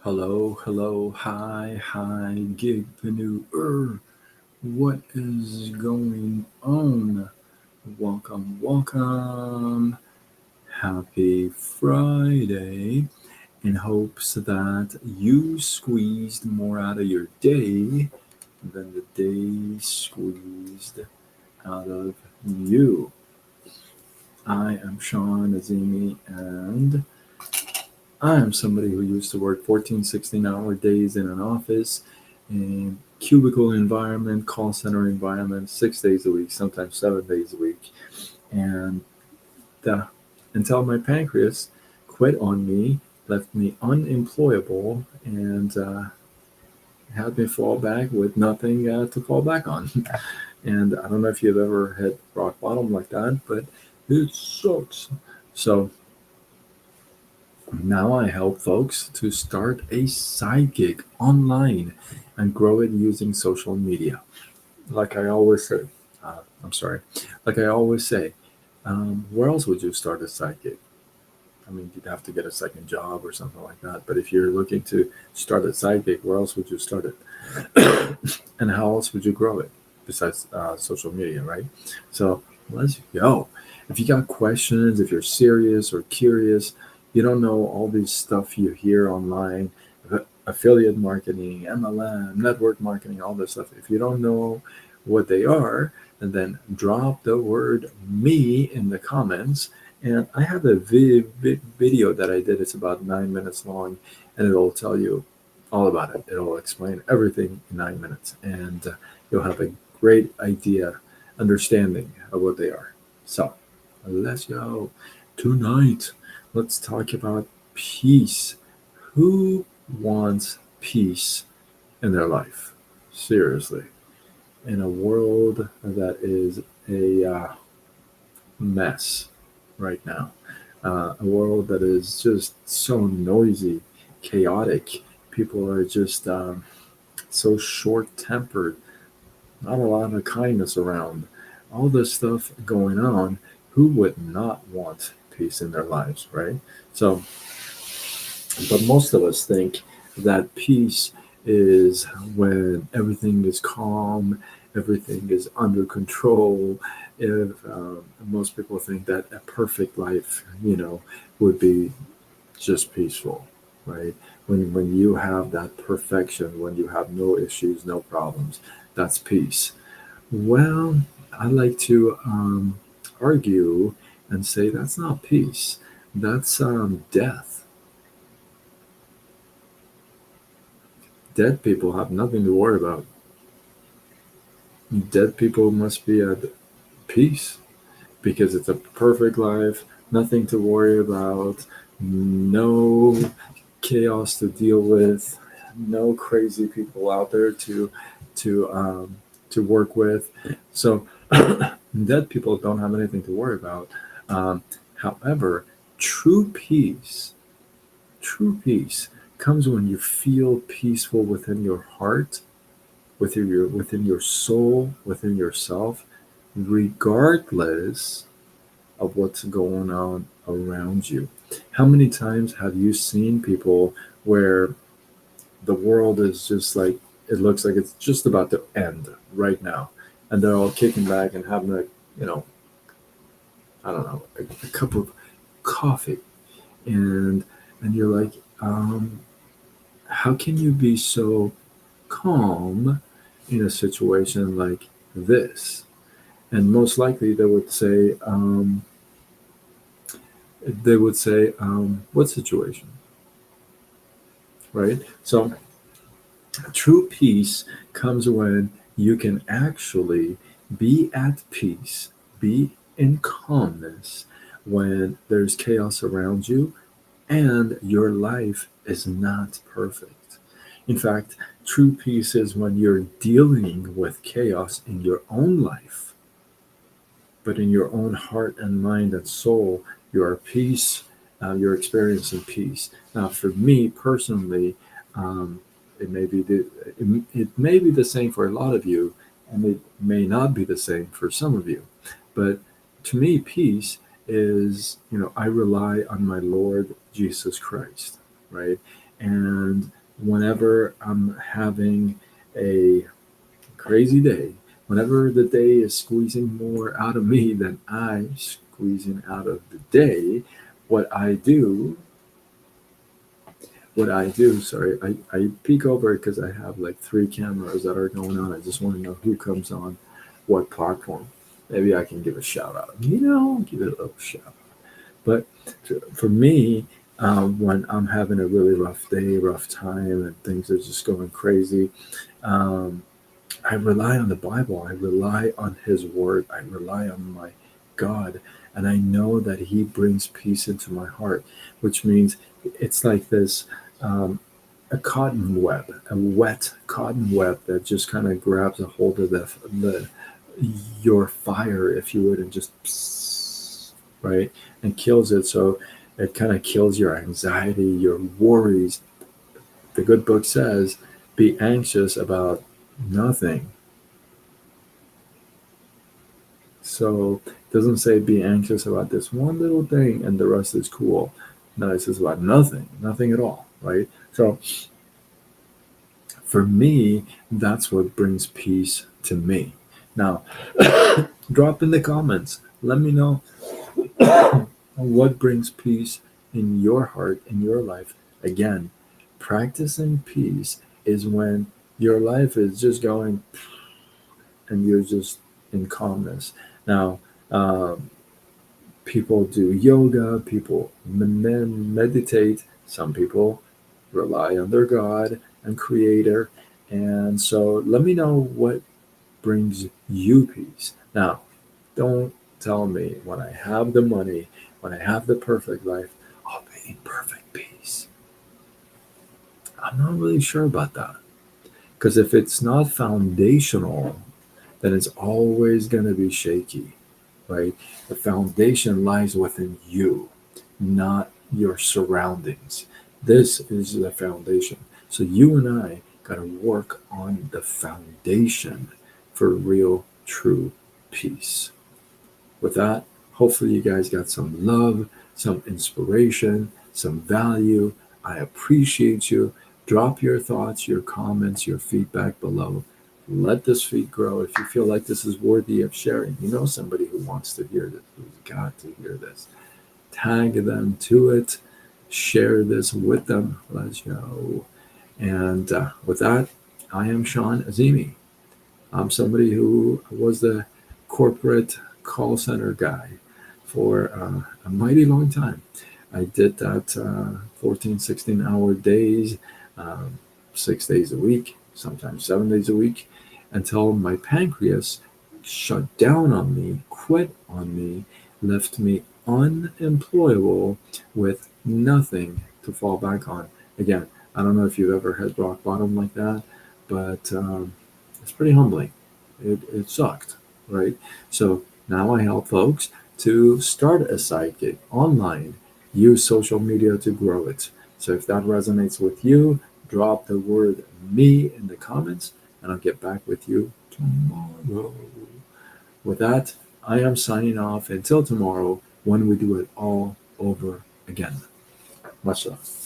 Hello, hello, hi, gigpreneur. What is going on? Welcome. Happy Friday. In hopes that you squeezed more out of your day than the day squeezed out of you. I am Sean Azimi, and I am somebody who used to work 14, 16-hour days in an office, in cubicle environment, call center environment, 6 days a week, sometimes 7 days a week. And uh, until my pancreas quit on me, left me unemployable, and had me fall back with nothing to fall back on. And I don't know if you've ever hit rock bottom like that, but it sucks. So now I help folks to start a side gig online and grow it using social media. Like I always say, I'm sorry, like I always say, where else would you start a side gig? I mean, you'd have to get a second job or something like that. But if you're looking to start a side gig, where else would you start it? And how else would you grow it besides social media, right? So let's go. If you got questions, if you're serious or curious, you don't know all these stuff you hear online, affiliate marketing, MLM, network marketing, all this stuff. If you don't know what they are, then drop the word me in the comments. And I have a video that I did. It's about 9 minutes long, and it'll tell you all about it. It'll explain everything in 9 minutes, and you'll have a great idea, understanding of what they are. So let's go. Tonight, let's talk about peace. Who wants peace in their life? Seriously. In a world that is a mess right now, a world that is just so noisy, chaotic. People are just so short tempered, not a lot of kindness around, all this stuff going on. Who would not want peace in their lives, right? So, but most of us think that peace is when everything is calm, everything is under control. If most people think that a perfect life, would be just peaceful, right? When you have that perfection, when you have no issues, no problems, that's peace. Well, I like to argue and say that's not peace. That's death. Dead people have nothing to worry about. Dead people must be at peace because it's a perfect life, nothing to worry about, no chaos to deal with, no crazy people out there to work with. So dead people don't have anything to worry about. Um, However, true peace, true peace comes when you feel peaceful within your heart, within your soul, within yourself, regardless of what's going on around you. How many times have you seen people where the world is just like, it looks like it's just about to end right now, and they're all kicking back and having you know, I don't know, a cup of coffee, and you're like, how can you be so calm in a situation like this? And most likely they would say, what situation, right? So true peace comes when you can actually be at peace, be in calmness when there's chaos around you and your life is not perfect. In fact, true peace is when you're dealing with chaos in your own life, but in your own heart and mind and soul, you are peace. You're experiencing peace. Now, for me personally, um, it may be it may be the same for a lot of you, and it may not be the same for some of you. But to me, peace is, I rely on my Lord Jesus Christ, right? And whenever I'm having a crazy day, whenever the day is squeezing more out of me than I'm squeezing out of the day, what I do, sorry, I peek over because I have like three cameras that are going on. I just want to know who comes on what platform. Maybe I can give a shout out. Give it a little shout out. But for me, when I'm having a really rough day, rough time, and things are just going crazy, um, I rely on the Bible. I rely on His Word. I rely on my God. And I know that He brings peace into my heart, which means it's like this um, a cotton web, a wet cotton web that just kind of grabs a hold of the your fire, if you would, and just right, and kills it. So it kind of kills your anxiety, your worries. The good book says, be anxious about nothing. So it doesn't say be anxious about this one little thing and the rest is cool. No, it says about nothing, nothing at all, right? So for me, that's what brings peace to me. Now, drop in the comments. Let me know what brings peace in your heart, in your life. Again, practicing peace is when your life is just going and you're just in calmness. Now, people do yoga, people meditate, some people rely on their God and Creator. And so let me know what brings you peace. Now, don't tell me when I have the money, when I have the perfect life, I'll be in perfect peace. I'm not really sure about that. Because if it's not foundational, then it's always going to be shaky, right? The foundation lies within you, not your surroundings. This is the foundation. So you and I got to work on the foundation for real, true peace. With that, hopefully you guys got some love, some inspiration, some value. I appreciate you. Drop your thoughts, your comments, your feedback below. Let this feed grow. If you feel like this is worthy of sharing, you know somebody who wants to hear this, who's got to hear this. Tag them to it. Share this with them. Let's go. And with that, I am Sean Azimi. I'm somebody who was the corporate call center guy for a mighty long time. I did that 14, 16-hour days, 6 days a week, sometimes 7 days a week, until my pancreas shut down on me, quit on me, left me unemployable with nothing to fall back on. Again, I don't know if you've ever hit rock bottom like that, but it's pretty humbling. It sucked, right? So now I help folks to start a side gig online, use social media to grow it. So if that resonates with you, drop the word me in the comments and I'll get back with you tomorrow. With that, I am signing off until tomorrow when we do it all over again. Much love.